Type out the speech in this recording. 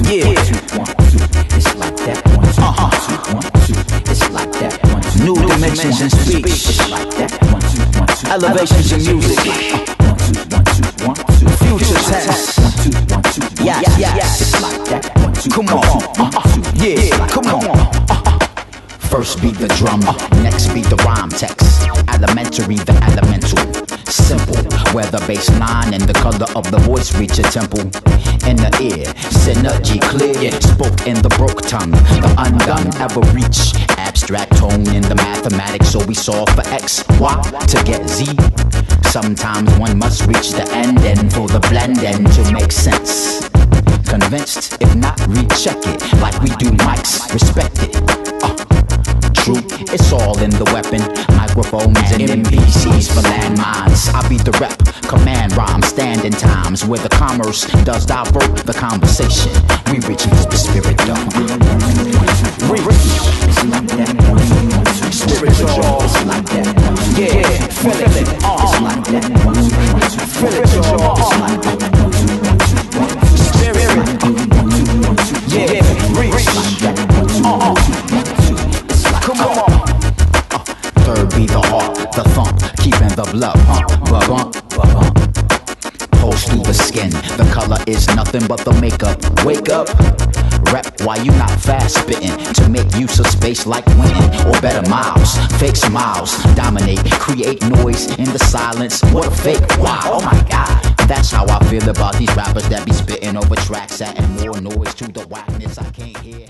Yeah. 1, 2, 1, 2. It's like that. 1, 2, 1, 2. It's like that. 1, 2. New dimensions in speech. It's like that. 1, 2, 1, 2. Elevations in music. 1, 2, 1, 2, 1, 2. Future tense. 1, 2, 1, 2. Yes. It's like that. 1, 2. Come on. Yeah. Come on. First be the drum, next be the rhyme text. Elementary, the elemental. Simple, where the bass line and the color of the voice reach a temple. In the ear, synergy clear. Spoke in the broke tongue, the undone ever reach. Abstract tone in the mathematics, so we solve for X, Y to get Z. Sometimes one must reach the end and for the blend end to make sense. Convinced, if not, recheck it. Like we do mics, respect it. True, it's all in the weapon. Microphones and MPCs for landmines. I be the rep, command rhyme, standing times where the commerce does divert the conversation. We reach the spirit though. It's like that. Spiritual. It's like that. Yeah, feel it. It's like that. Feel it, y'all. It's like that. Spirit. Yeah, reach. Come on. Third be the heart, the thump, keeping the blood bump. Pulse through the skin, the color is nothing but the makeup. Wake up, rep while you not fast spitting to make use of space like winning or better miles. Fake smiles, dominate, create noise in the silence. What a fake, wow, oh my god. That's how I feel about these rappers that be spitting over tracks, adding more noise to the whackness I can't hear.